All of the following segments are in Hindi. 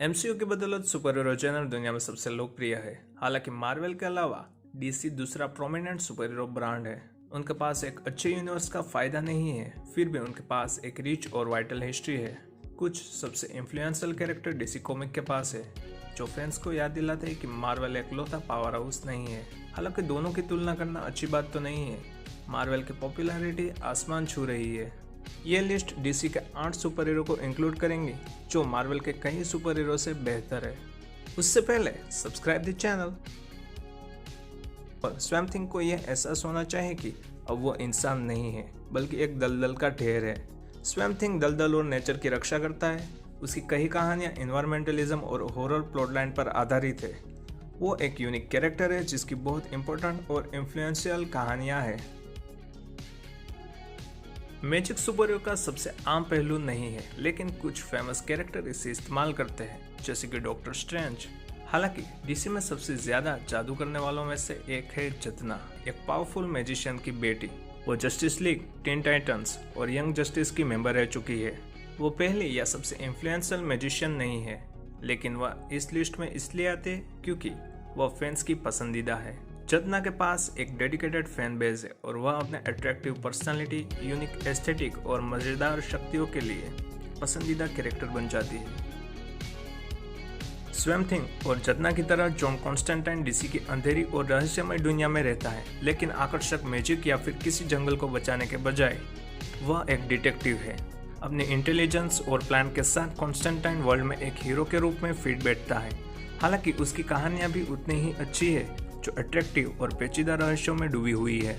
एमसीयू की बदौलत सुपर हीरो जनर दुनिया में सबसे लोकप्रिय है। हालांकि मार्वल के अलावा डीसी दूसरा प्रोमिनेंट सुपर हीरो ब्रांड है। उनके पास एक अच्छे यूनिवर्स का फायदा नहीं है, फिर भी उनके पास एक रिच और वाइटल हिस्ट्री है। कुछ सबसे इन्फ्लुएंशियल कैरेक्टर डीसी कॉमिक के पास है, जो फैंस को याद दिलाते हैं कि मार्वल एकलौता पावर हाउस नहीं है। हालांकि दोनों की तुलना करना अच्छी बात तो नहीं है। मार्वल की पॉपुलैरिटी आसमान छू रही है। ये लिस्ट डीसी के 8 सुपर हीरो को इंक्लूड करेंगी, जो मार्वल के कई सुपर हीरो से बेहतर है। उससे पहले सब्सक्राइब द चैनल। और स्वैम्प थिंग को यह एहसास होना चाहिए कि अब वो इंसान नहीं है, बल्कि एक दलदल का ढेर है। स्वैम्प थिंग दलदल और नेचर की रक्षा करता है। उसकी कई कहानियां एनवायरमेंटलिज्म और हॉरर प्लॉटलाइन पर आधारित है। वो एक यूनिक कैरेक्टर है जिसकी बहुत इंपॉर्टेंट और इन्फ्लुएंशियल कहानियां हैं। मैजिक सुपर हीरो का सबसे आम पहलू नहीं है, लेकिन कुछ फेमस कैरेक्टर इसे इस्तेमाल करते हैं, जैसे कि डॉक्टर स्ट्रेंज। हालांकि डीसी में सबसे ज्यादा जादू करने वालों में से एक है जतना, एक पावरफुल मैजिशियन की बेटी। वो जस्टिस लीग, टीन टाइटंस और यंग जस्टिस की मेंबर रह चुकी है। वो पहली या सबसे इन्फ्लुएंशियल मैजिशियन नहीं है, लेकिन वह इस लिस्ट में इसलिए आते क्योंकि वह फैंस की पसंदीदा है। जतना के पास एक डेडिकेटेड फैन बेस है और वह अपने अट्रैक्टिव पर्सनालिटी, यूनिक एस्थेटिक और मजेदार शक्तियों के लिए पसंदीदा कैरेक्टर बन जाती है। स्वैम्प थिंग और जतना की तरह जॉन कॉन्स्टेंटाइन डीसी की अंधेरी और रहस्यमय दुनिया में रहता है, लेकिन आकर्षक मैजिक या फिर किसी जंगल को बचाने के बजाय वह एक डिटेक्टिव है। अपने इंटेलिजेंस और प्लान के साथ कॉन्स्टेंटाइन वर्ल्ड में एक हीरो के रूप में फिट बैठता है। हालांकि उसकी कहानियां भी उतनी ही अच्छी है, जो अट्रैक्टिव और पेचीदा रहस्यों में डूबी हुई है।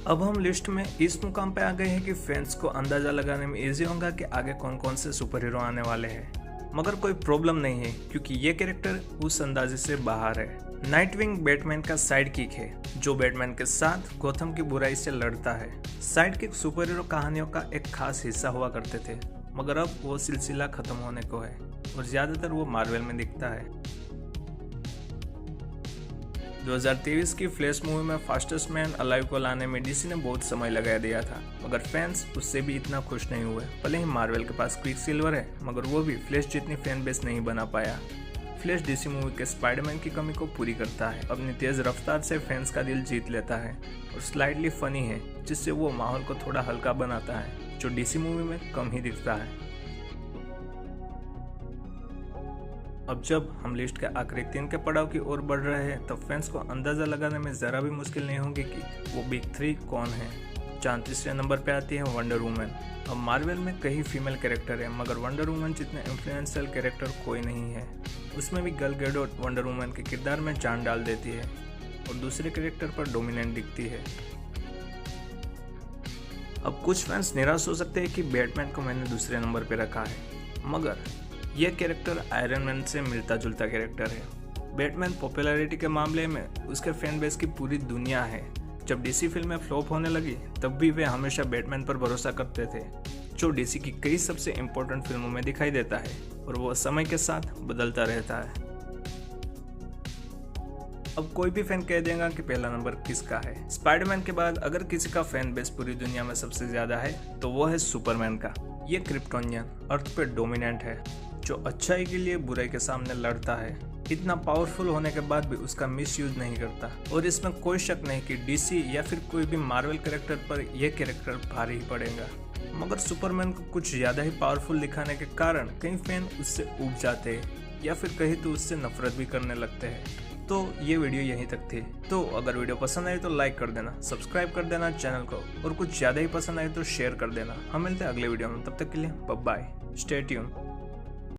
अब हम लिस्ट में इस मुकाम पे आ गए हैं कि फैंस को अंदाजा लगाने में इजी होगा कि आगे कौन कौन से सुपर हीरो आने वाले हैं। मगर कोई प्रॉब्लम नहीं है, क्योंकि ये कैरेक्टर उस अंदाजे से बाहर है। नाइटविंग बैटमैन का साइड किक है, जो बैटमैन के साथ गौथम की बुराई से लड़ता है। साइड किक सुपर हीरो कहानियों का एक खास हिस्सा हुआ करते थे, मगर अब वो सिलसिला खत्म होने को है और ज्यादातर वो मार्वल में दिखता है। 2023 की फ्लैश मूवी में फास्टेस्ट मैन अलाइव को लाने में डीसी ने बहुत समय लगा दिया था, मगर फैंस उससे भी इतना खुश नहीं हुए। भले ही मार्वल के पास क्विकसिल्वर है, मगर वो भी फ्लैश जितनी फैन बेस नहीं बना पाया। फ्लैश डीसी मूवी के स्पाइडरमैन की कमी को पूरी करता है, अपनी तेज रफ्तार से फैंस का दिल जीत लेता है और स्लाइडली फनी है, जिससे वो माहौल को थोड़ा हल्का बनाता है, जो डीसी मूवी में कम ही दिखता है। अब जब हम लिस्ट के आखिरी 3 के पड़ाव की ओर बढ़ रहे हैं, तब फैंस को अंदाजा लगाने में जरा भी मुश्किल नहीं होगी कि वो बिग 3 कौन है। जहाँ तीसरे नंबर पे आती है वंडर वुमन। अब मार्वल में कई फीमेल कैरेक्टर है, मगर वंडर वुमन जितने इन्फ्लुएंशियल कैरेक्टर कोई नहीं है। उसमें भी गल गैडोट वंडर वुमन के किरदार में जान डाल देती है और दूसरे कैरेक्टर पर डोमिनेंट दिखती है। अब कुछ फैंस निराश हो सकते हैं कि बैटमैन को मैंने दूसरे नंबर पे रखा है, मगर यह कैरेक्टर आयरन मैन से मिलता जुलता कैरेक्टर है। बैटमैन पॉपुलैरिटी के मामले में उसके फैन बेस की पूरी दुनिया है। जब डीसी फिल्में फ्लॉप होने लगी, तब भी वे हमेशा बैटमैन पर भरोसा करते थे, जो डीसी की कई सबसे इम्पोर्टेंट फिल्मों में दिखाई देता है और वो समय के साथ बदलता रहता है। अब कोई भी फैन कह देगा कि पहला नंबर किसका है। स्पाइडरमैन के बाद अगर किसी का फैन बेस पूरी दुनिया में सबसे ज्यादा है, तो वो है सुपरमैन का। ये क्रिप्टोनियन अर्थ पे डोमिनेंट है, जो अच्छाई के लिए बुराई के सामने लड़ता है। इतना पावरफुल होने के बाद भी उसका मिसयूज नहीं करता, और इसमें कोई शक नहीं कि डीसी या फिर कोई भी मार्वल कैरेक्टर पर यह कैरेक्टर भारी ही पड़ेगा। मगर सुपरमैन को कुछ ज्यादा ही पावरफुल दिखाने के कारण कई फैन उससे ऊब जाते हैं, या फिर कहीं तो उससे नफरत भी करने लगते हैं। तो ये वीडियो यहीं तक थी। तो अगर वीडियो पसंद आई तो लाइक कर देना, सब्सक्राइब कर देना चैनल को, और कुछ ज्यादा ही पसंद आए तो शेयर कर देना। हम मिलते हैं अगले वीडियो में, तब तक के लिए बाय बाय, स्टे ट्यून।